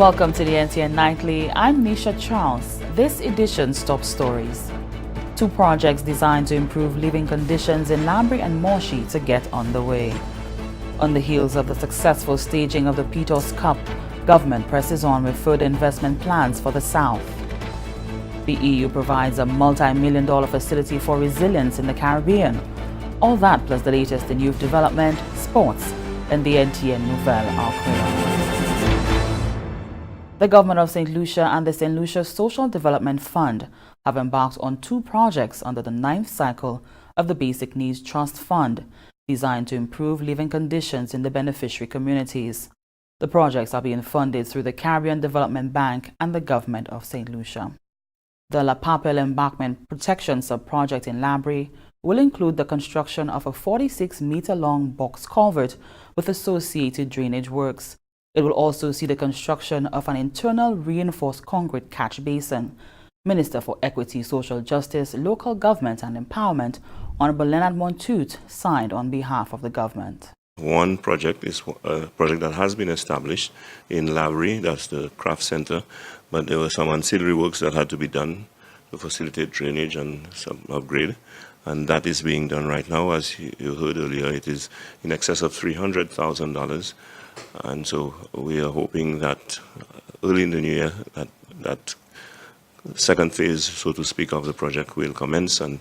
Welcome to the NTN Nightly. I'm Nisha Charles. This edition's top stories. 2 projects designed to improve living conditions in Laborie and Monchy to get underway. On the heels of the successful staging of the Pitons Cup, government presses on with further investment plans for the South. The EU provides a multi-million-dollar facility for resilience in the Caribbean. All that plus the latest in youth development, sports, and the NTN Nouvelle Arc. The government of St. Lucia and the St. Lucia Social Development Fund have embarked on 2 projects under the 9th cycle of the Basic Needs Trust Fund, designed to improve living conditions in the beneficiary communities. The projects are being funded through the Caribbean Development Bank and the government of St. Lucia. The La Papel Embankment Protection Sub-project in Laborie will include the construction of a 46-meter-long box culvert with associated drainage works. It will also see the construction of an internal reinforced concrete catch basin. Minister for Equity, Social Justice, Local Government and Empowerment, Honorable Laborie and Monchy, signed on behalf of the government. One project is a project that has been established in Laborie, that's the craft center, but there were some ancillary works that had to be done to facilitate drainage and some upgrade. And that is being done right now. As you heard earlier, it is in excess of $300,000. And so we are hoping that early in the new year, that second phase, so to speak, of the project will commence. And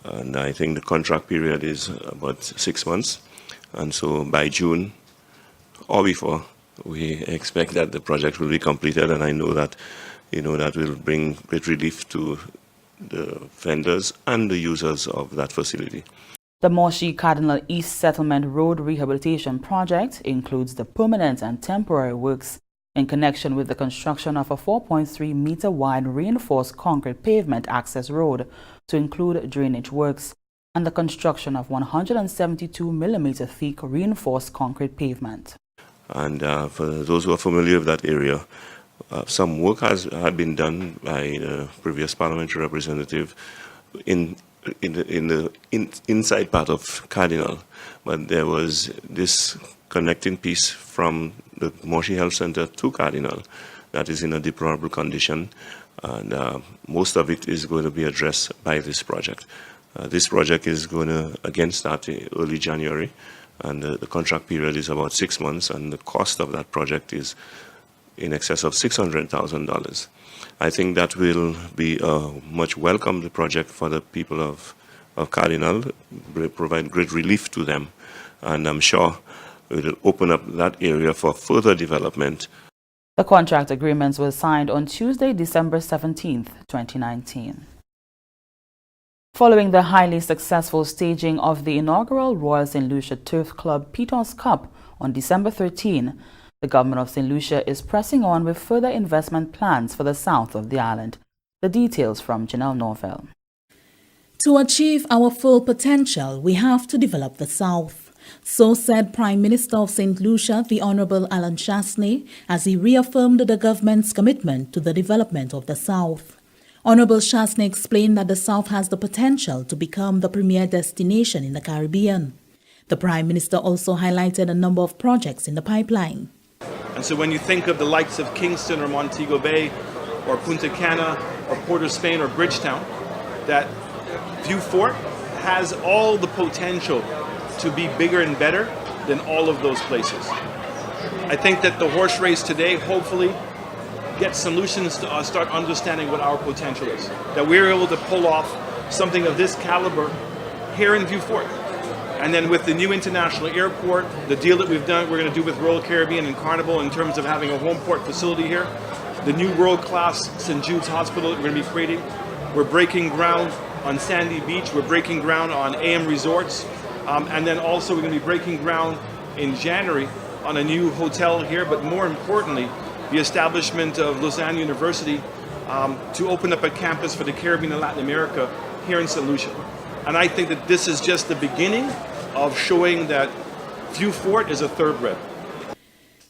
I think the contract period is about 6 months. And so by June or before, we expect that the project will be completed. And I know that, that will bring great relief to the vendors and the users of that facility. The Monchy Cardinal East Settlement Road Rehabilitation Project includes the permanent and temporary works in connection with the construction of a 4.3-meter wide reinforced concrete pavement access road to include drainage works and the construction of 172-millimeter thick reinforced concrete pavement. And for those who are familiar with that area, some work had been done by the previous parliamentary representative in the inside part of Cardinal, but there was this connecting piece from the Monchy Health Center to Cardinal that is in a deplorable condition, and most of it is going to be addressed by this project. This project is going to again start in early January, and the contract period is about 6 months, and the cost of that project is in excess of $600,000. I think that will be a much welcomed project for the people of Cardinal, provide great relief to them, and I'm sure it will open up that area for further development. The contract agreements were signed on Tuesday, December 17th, 2019. Following the highly successful staging of the inaugural Royal St. Lucia Turf Club Pitons Cup on December 13, the government of St. Lucia is pressing on with further investment plans for the south of the island. The details from Janelle Norville. To achieve our full potential, we have to develop the South. So said Prime Minister of St. Lucia, the Honorable Alan Chasney, as he reaffirmed the government's commitment to the development of the South. Honorable Chasney explained that the South has the potential to become the premier destination in the Caribbean. The Prime Minister also highlighted a number of projects in the pipeline. And so when you think of the likes of Kingston or Montego Bay or Punta Cana or Port of Spain or Bridgetown, that Vieux Fort has all the potential to be bigger and better than all of those places. I think that the horse race today hopefully gets solutions to us start understanding what our potential is. That we're able to pull off something of this caliber here in Vieux Fort. And then with the new international airport, the deal that we're going to do with Royal Caribbean and Carnival in terms of having a home port facility here, the new world-class St. Jude's Hospital that we're going to be creating. We're breaking ground on Sandy Beach. We're breaking ground on AM Resorts. And then also we're going to be breaking ground in January on a new hotel here. But more importantly, the establishment of Lausanne University to open up a campus for the Caribbean and Latin America here in St. Lucia. And I think that this is just the beginning of showing that Vieux Fort is a thoroughbred.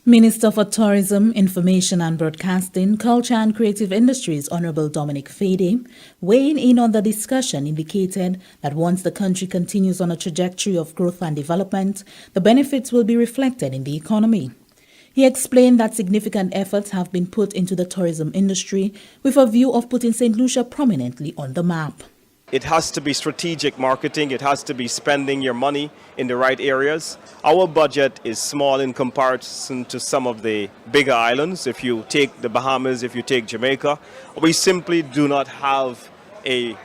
Minister for Tourism, Information and Broadcasting, Culture and Creative Industries, Honorable Dominic Fede, weighing in on the discussion, indicated that once the country continues on a trajectory of growth and development, the benefits will be reflected in the economy. He explained that significant efforts have been put into the tourism industry with a view of putting St. Lucia prominently on the map. It has to be strategic marketing. It has to be spending your money in the right areas. Our budget is small in comparison to some of the bigger islands. If you take the Bahamas, if you take Jamaica, we simply do not have a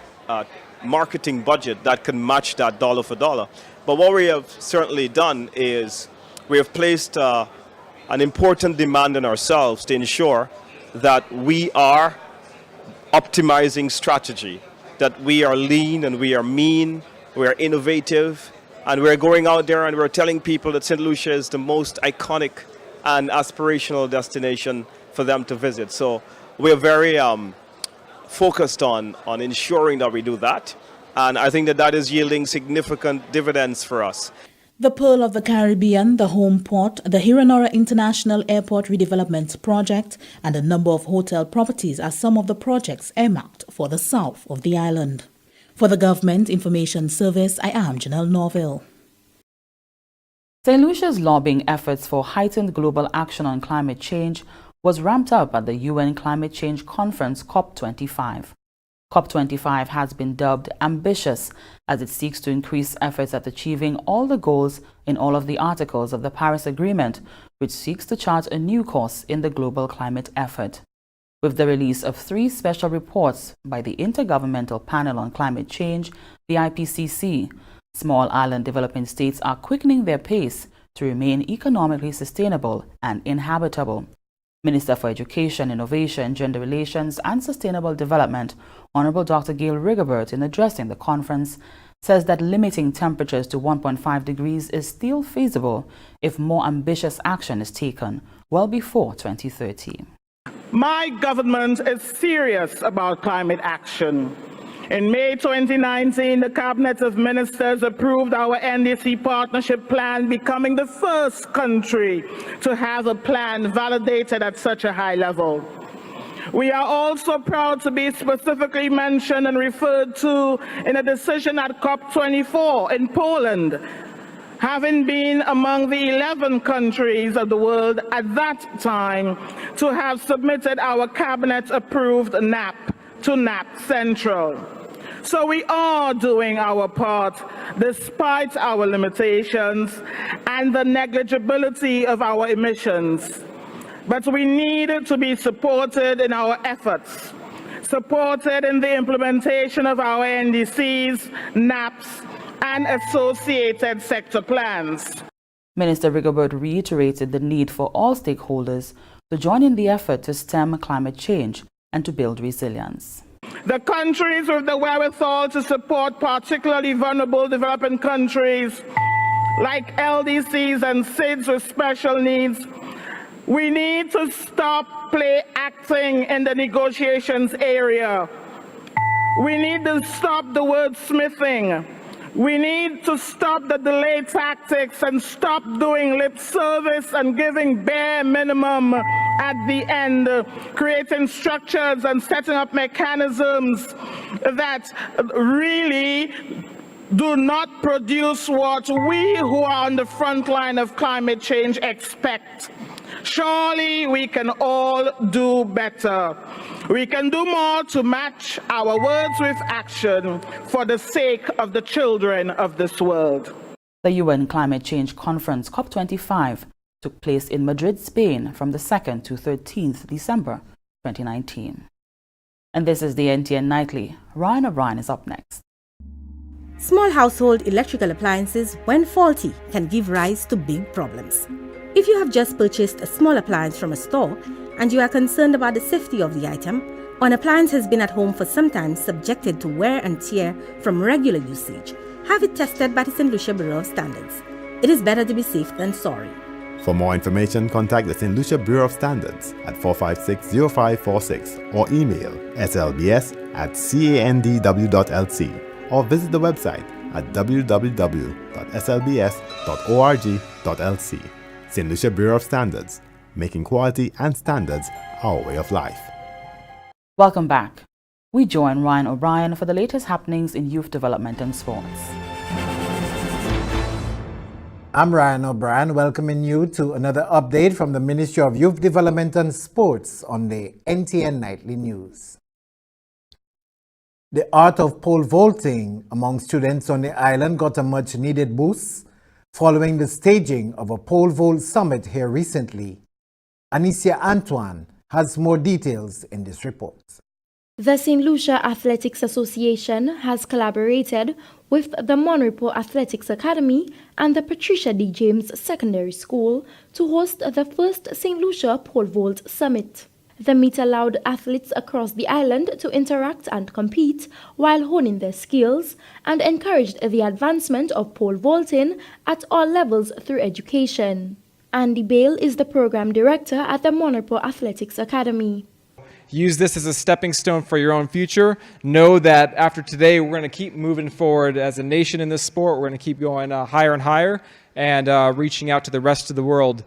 marketing budget that can match that dollar for dollar. But what we have certainly done is we have placed an important demand on ourselves to ensure that we are optimizing strategy, that we are lean and we are mean, we are innovative, and we're going out there and we're telling people that St. Lucia is the most iconic and aspirational destination for them to visit. So we're very focused on ensuring that we do that, and I think that that is yielding significant dividends for us. The Pearl of the Caribbean, the Home Port, the Hiranora International Airport Redevelopment Project, and a number of hotel properties are some of the projects earmarked for the south of the island. For the Government Information Service, I am Janelle Norville. St. Lucia's lobbying efforts for heightened global action on climate change was ramped up at the UN Climate Change Conference COP25. COP25 has been dubbed ambitious as it seeks to increase efforts at achieving all the goals in all of the articles of the Paris Agreement, which seeks to chart a new course in the global climate effort. With the release of 3 special reports by the Intergovernmental Panel on Climate Change, the IPCC, small island developing states are quickening their pace to remain economically sustainable and inhabitable. Minister for Education, Innovation, Gender Relations and Sustainable Development, Honorable Dr. Gail Rigobert, in addressing the conference, says that limiting temperatures to 1.5 degrees is still feasible if more ambitious action is taken well before 2030. My government is serious about climate action. In May 2019, the Cabinet of Ministers approved our NDC partnership plan, becoming the first country to have a plan validated at such a high level. We are also proud to be specifically mentioned and referred to in a decision at COP24 in Poland, having been among the 11 countries of the world at that time to have submitted our cabinet-approved NAP to NAP Central. So we are doing our part despite our limitations and the negligibility of our emissions. But we need to be supported in our efforts, supported in the implementation of our NDCs, NAPs, and associated sector plans. Minister Rigobert reiterated the need for all stakeholders to join in the effort to stem climate change and to build resilience. The countries with the wherewithal to support particularly vulnerable developing countries like LDCs and SIDS with special needs, we need to stop play acting in the negotiations area. We need to stop the wordsmithing. We need to stop the delay tactics and stop doing lip service and giving bare minimum at the end, creating structures and setting up mechanisms that really do not produce what we who are on the front line of climate change expect. Surely we can all do better. We can do more to match our words with action for the sake of the children of this world. The UN Climate Change Conference COP25 took place in Madrid, Spain from the 2nd to 13th December 2019. And this is the NTN Nightly. Ryan O'Brien is up next. Small household electrical appliances, when faulty, can give rise to big problems. If you have just purchased a small appliance from a store and you are concerned about the safety of the item, or an appliance has been at home for some time subjected to wear and tear from regular usage, have it tested by the St. Lucia Bureau of Standards. It is better to be safe than sorry. For more information, contact the St. Lucia Bureau of Standards at 456-0546 or email slbs@candw.lc or visit the website at www.slbs.org.lc. St. Lucia Bureau of Standards, making quality and standards our way of life. Welcome back. We join Ryan O'Brien for the latest happenings in youth development and sports. I'm Ryan O'Brien, welcoming you to another update from the Ministry of Youth Development and Sports on the NTN Nightly News. The art of pole vaulting among students on the island got a much-needed boost following the staging of a pole vault summit here recently. Lucia NTN has more details in this report. The St. Lucia Athletics Association has collaborated with the Monrepo Athletics Academy and the Patricia D. James Secondary School to host the first St. Lucia Pole Vault Summit. The meet allowed athletes across the island to interact and compete while honing their skills and encouraged the advancement of pole vaulting at all levels through education. Andy Bale is the program director at the Monrepo Athletics Academy. Use this as a stepping stone for your own future. Know that after today, we're going to keep moving forward as a nation in this sport. We're going to keep going higher and higher and reaching out to the rest of the world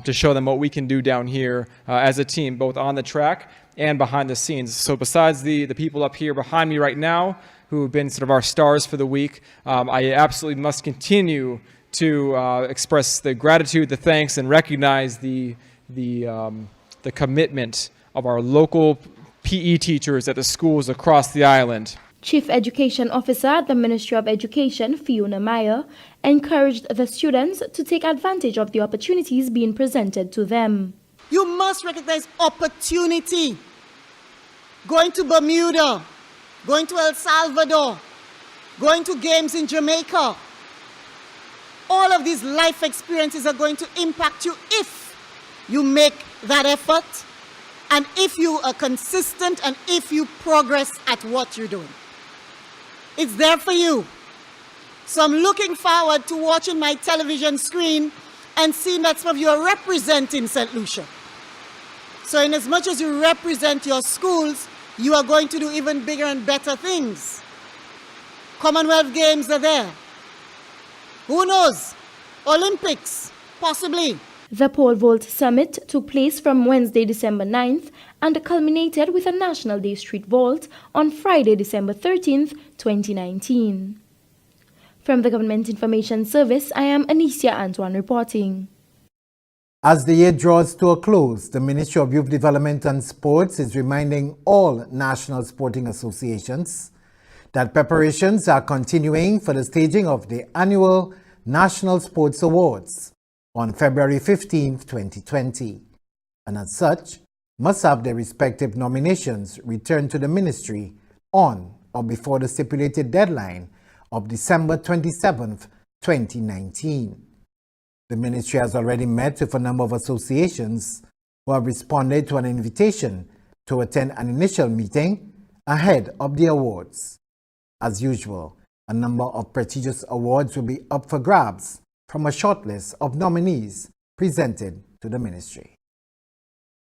to show them what we can do down here as a team, both on the track and behind the scenes. So besides the people up here behind me right now, who have been sort of our stars for the week, I absolutely must continue to express the gratitude, the thanks, and recognize the commitment of our local PE teachers at the schools across the island. Chief Education Officer at the Ministry of Education, Fiona Meyer, encouraged the students to take advantage of the opportunities being presented to them. You must recognize opportunity. Going to Bermuda, going to El Salvador, going to games in Jamaica. All of these life experiences are going to impact you if you make that effort, and if you are consistent, and if you progress at what you're doing. It's there for you. So I'm looking forward to watching my television screen and seeing that some of you are representing St. Lucia. So in as much as you represent your schools, you are going to do even bigger and better things. Commonwealth Games are there. Who knows? Olympics, possibly. The Pole Vault Summit took place from Wednesday, December 9th and culminated with a National Day Street Vault on Friday, December 13th, 2019. From the Government Information Service, I am Anicia Antoine reporting. As the year draws to a close, the Ministry of Youth Development and Sports is reminding all national sporting associations that preparations are continuing for the staging of the annual National Sports Awards on February 15, 2020, and as such, must have their respective nominations returned to the Ministry on or before the stipulated deadline of December 27, 2019. The Ministry has already met with a number of associations who have responded to an invitation to attend an initial meeting ahead of the awards. As usual, a number of prestigious awards will be up for grabs from a shortlist of nominees presented to the Ministry.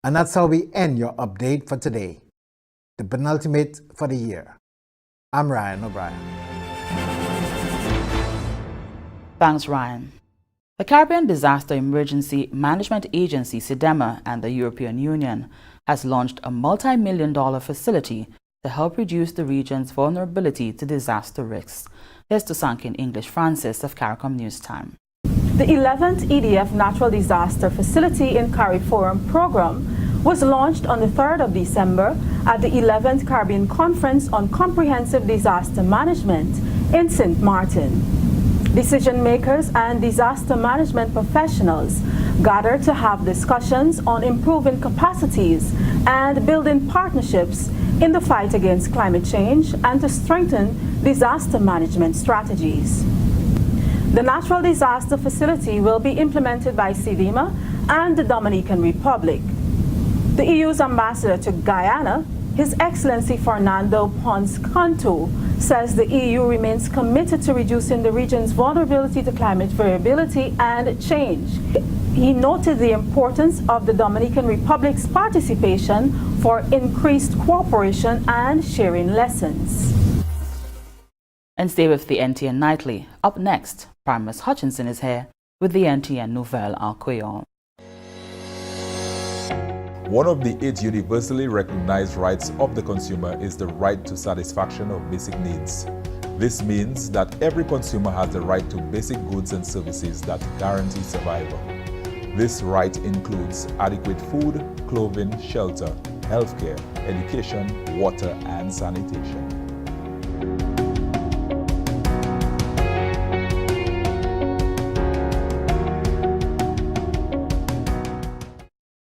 And that's how we end your update for today, the penultimate for the year. I'm Ryan O'Brien. Thanks, Ryan. The Caribbean Disaster Emergency Management Agency, SIDEMA, and the European Union has launched a multi-million-dollar facility to help reduce the region's vulnerability to disaster risks. Here's Tusankin English Francis of CARICOM News Time. The 11th EDF Natural Disaster Facility in CARIFORUM program was launched on the 3rd of December at the 11th Caribbean Conference on Comprehensive Disaster Management in St. Martin. Decision makers and disaster management professionals gathered to have discussions on improving capacities and building partnerships in the fight against climate change and to strengthen disaster management strategies. The Natural Disaster Facility will be implemented by SIDEMA and the Dominican Republic. The EU's ambassador to Guyana, His Excellency Fernando Pons Canto, says the EU remains committed to reducing the region's vulnerability to climate variability and change. He noted the importance of the Dominican Republic's participation for increased cooperation and sharing lessons. And stay with the NTN Nightly. Up next, Primus Hutchinson is here with the NTN Nouvelle en Creole. One of the 8 universally recognized rights of the consumer is the right to satisfaction of basic needs. This means that every consumer has the right to basic goods and services that guarantee survival. This right includes adequate food, clothing, shelter, healthcare, education, water, and sanitation.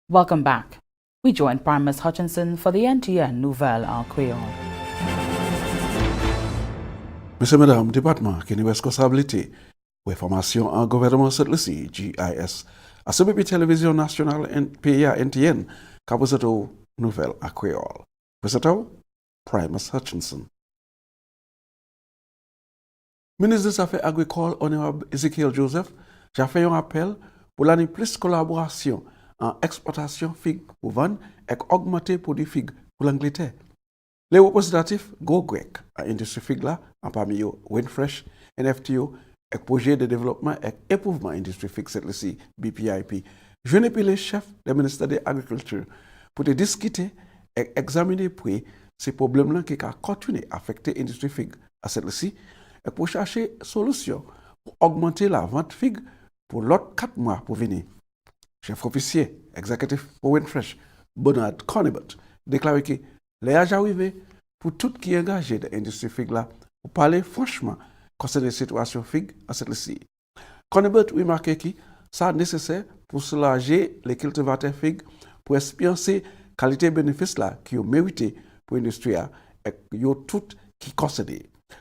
Welcome back. We join Prime Minister Hutchinson for the NTN Nouvelle en Créole. Monsieur, Madame, département qui nous responsabilité pour formation en gouvernement cette Lucie, GIS, à ce BB Télévision Nationale PA NTN, Kabuzato Nouvelle en Créole. Présentant, Prime Minister Hutchinson. Ministre des Affaires agricoles, honorable Ezekiel Joseph, j'ai fait un appel pour l'année plus collaboration en exportation figue pour vendre et augmenter produits figue pour l'Angleterre. Les représentatifs Go Grec à l'industrie figue là, en parmi eux Winfresh, NFTO, et projet de développement et éprouvement industrie figue cette ici, BPIP. Je n'ai pas les chefs des ministères de l'Agriculture pour discuter et examiner près ces problèmes-là qui ont continué à affecter l'industrie figue à cette ici et pour chercher solution pour augmenter la vente figue pour l'autre 4 mois pour venir. Chef officier exécutif pour Winfresh, Bernard Conibert, déclaré que les agents arrivés pour tout qui est engagé dans l'industrie figue là pour parler franchement concernant la situation figue à cette ici. Conibert remarqué que ça est nécessaire pour soulager les cultivateurs figue pour expériencer qualité bénéfice là qui ont mérité pour l'industrie et yo tout qui concerne.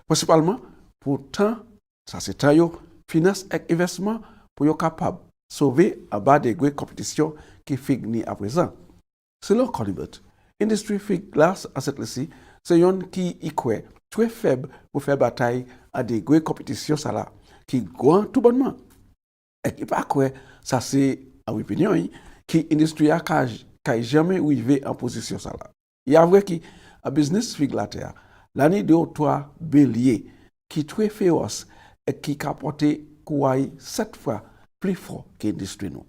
Principalement pour temps, ça c'est temps finance et investissement pour être capable sauver à bas des grandes compétitions qui figue à présent. Selon Conibert, l'industrie figue glace à cette ici, c'est une qui y croit très faible pour faire bataille à des grandes compétitions ça là, qui grand tout bonnement. Et qui pas quoi, ça c'est à opinion qui l'industrie a jamais arrivé en position ça là. Il y a vrai qui a business figue la terre, l'année 2 ou 3 bélier qui très féroce et qui capoté kouaï 7 fois plus fort que l'industrie nous.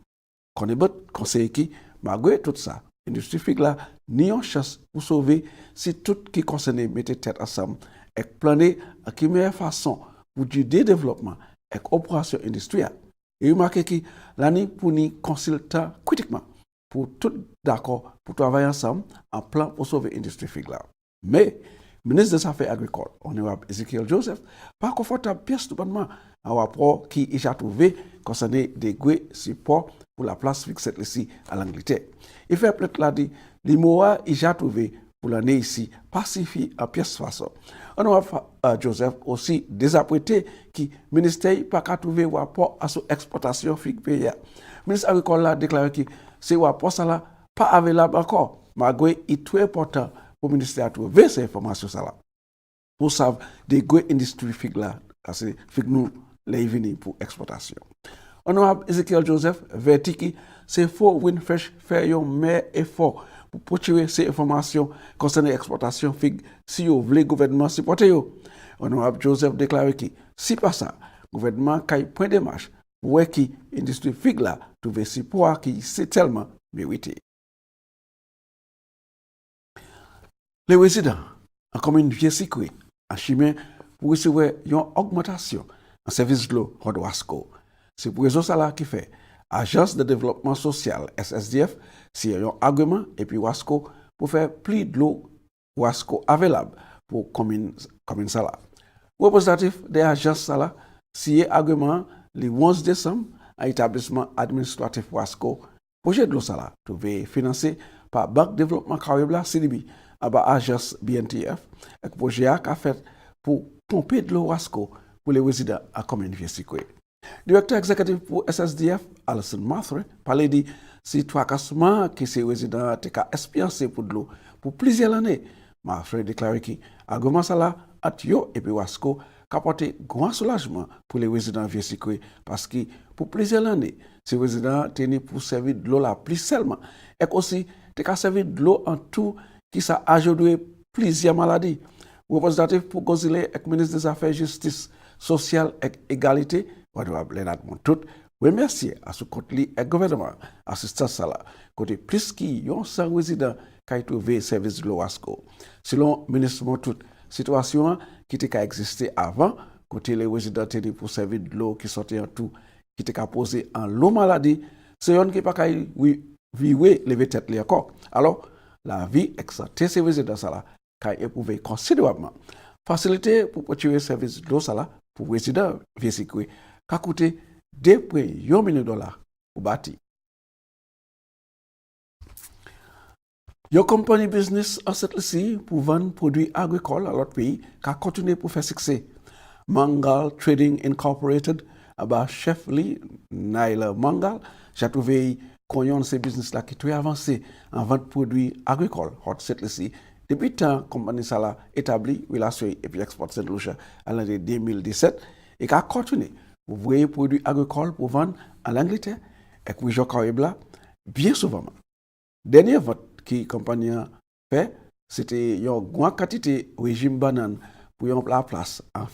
Conibert conseille qui, malgré tout ça, l'industrie figue là, ni en chance pour sauver si tout qui concerne mettait tête ensemble et planer à qui meilleure façon pour du développement et opération industrielle. Et remarquez que l'année pour nous consulter critiquement pour tout d'accord pour travailler ensemble en plan pour sauver l'industrie figue là. Mais, ministre des Affaires agricoles, honorable Ezekiel Joseph, pas confortable pièce tout bonnement un rapport qui est trouvé concernant des gros supports pour la place fixe ici à l'Angleterre. Il fait peut-être là dit, les mots il a trouvé pour l'année ici pacifie en pièce façon. Honorable Joseph aussi désapprêté qui ministère pas qu'à trouver rapport à son exportation figue pays. Ministre agricole a déclaré que ce rapport ça là pas available encore, malgré il est très important pour le ministère à trouver ces informations ça là. Pour savoir des gros industries figue là, c'est figue nous les venir pour exportation. Honorable Ezekiel Joseph verti c'est faux Winfresh faire un meilleur effort pour procurer ces informations concernant l'exportation figue si vous voulez le gouvernement supporter yo. Honorable Joseph déclaré que si pas ça, le gouvernement a point de marche pour que l'industrie figue là trouve support qui c'est tellement mérité. Les résidents en commune Vieux-Sicré en chemin pour recevoir une augmentation en service de l'eau au Wasco. C'est pour raison ça qui fait Agence de développement social SSDF si un argument et puis Wasco pour faire plus de l'eau Wasco available pour commune ça là. Représentatif des agences ça là si argument le 11 décembre à établissement administratif Wasco projet de l'eau ça là trouvé financé par Banque Développement Caribla CDB à agence BNTF et projet a fait pour pomper de l'eau Wasco pour les résidents à commune Vieux-Sicré. Directeur exécutif pour SSDF, Alison Mathre, parlait de ces trois cassements que ces résidents ont expérimenté pour de l'eau pour plusieurs années. Mathre déclaré que argument ça là, Atio et puis Wasco apporté grand soulagement pour les résidents Vieux-Sicré parce que pour plusieurs années, ces résidents tenaient pour servir de l'eau là plus seulement et aussi te servir de l'eau en tout qui ça ajouté plusieurs maladies. Représentatif pour Gozile et ministre des Affaires Justice sociale et égalité, honorable Leonard Montout, remercier à ce côté et gouvernement assistance à la côté plus qui ont 100 résidents qui ont trouvé service de l'OASCO. Selon le ministre Montout, situation qui était existé avant, côté les résidents étaient pour servir de l'eau qui sortait en tout, qui était posé en l'eau maladie, c'est un qui pas vivre lever tête les encore. Alors, la vie exercée ces résidents ça là, qui éprouvé considérablement. Facilité pour procurer service d'eau ça là, pour résidents véhicules, qui a coûté $2 millions pour bâtir. Your company business en cette ici pour vendre produits agricoles à l'autre pays qui a continué pour faire succès. Mangal Trading Incorporated, aba chef li Naila Mangal, j'ai trouvé qu'on ces business là qui est avancé en vente produits agricoles. Hot cette ici depuis temps compagnie ça l'a établi relation et puis export Saint Lucia à l'année 2017 et qui a continué pour vendre produits agricoles pour vendre en Angleterre et puis Jockaïbla bien souvent. Dernier vote qui compagnie a fait, c'était une grande quantité régime banane pour yon la place en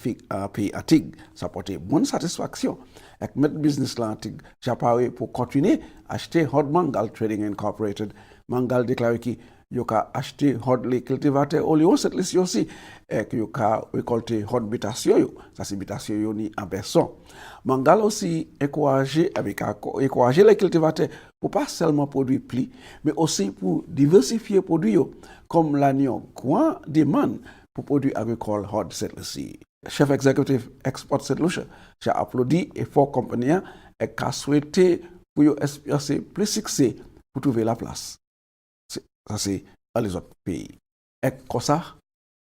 pays à Tig. Ça portait bonne satisfaction. Avec notre business là, j'ai parlé pour continuer à acheter Hot Mangal Trading Incorporated. Mangal déclaré qu'il y a acheté Hot les cultivateurs au lieu cette liste aussi et qu'il y a récolté Hot bitation. Ça c'est bitation ni en personne. Mangal aussi encouragé les cultivateurs pour pas seulement produire pli, mais aussi pour diversifier les produits comme l'agneau, grand demande pour produits agricoles hors de cette liste. Chef exécutif Export Saint Lucia, j'ai applaudi l'effort compagnie et qu'a souhaité pour espérer plus succès pour trouver la place. Ça c'est dans les autres pays. Et comme ça,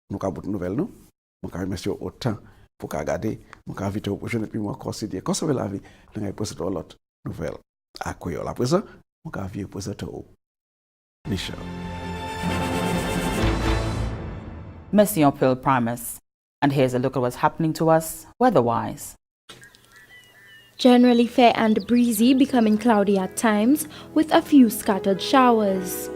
nous avons de nouvelles, nous. Nous avons remercié autant pour regarder, nous avons invité au prochain et puis nous avons considéré conserver la vie, nous avons posé d'autres nouvelles. À quoi la présent, nous avons posé au Michel. Merci on Pearl Primus. And here's a look at what's happening to us weather-wise. Generally fair and breezy, becoming cloudy at times with a few scattered showers.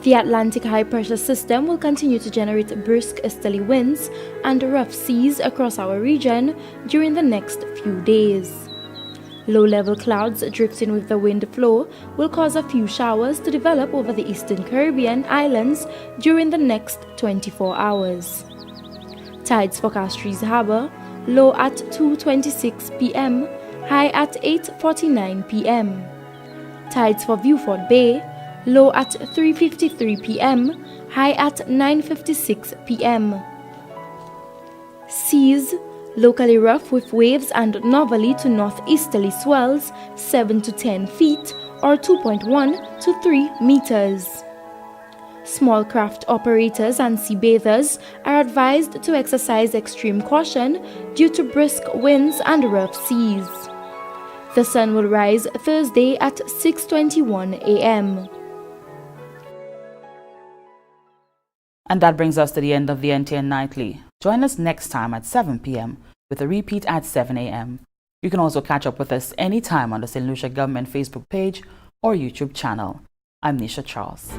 The Atlantic high-pressure system will continue to generate brisk easterly winds and rough seas across our region during the next few days. Low-level clouds drifting with the wind flow will cause a few showers to develop over the eastern Caribbean islands during the next 24 hours. Tides for Castries Harbour, low at 2:26 p.m., high at 8:49 p.m. Tides for Beaufort Bay, low at 3:53 p.m., high at 9:56 p.m. Seas, locally rough with waves and northerly to northeasterly swells 7 to 10 feet or 2.1 to 3 meters. Small craft operators and sea bathers are advised to exercise extreme caution due to brisk winds and rough seas. The sun will rise Thursday at 6:21 a.m. And that brings us to the end of the NTN Nightly. Join us next time at 7 p.m. with a repeat at 7 a.m. You can also catch up with us anytime on the St. Lucia Government Facebook page or YouTube channel. I'm Nisha Charles.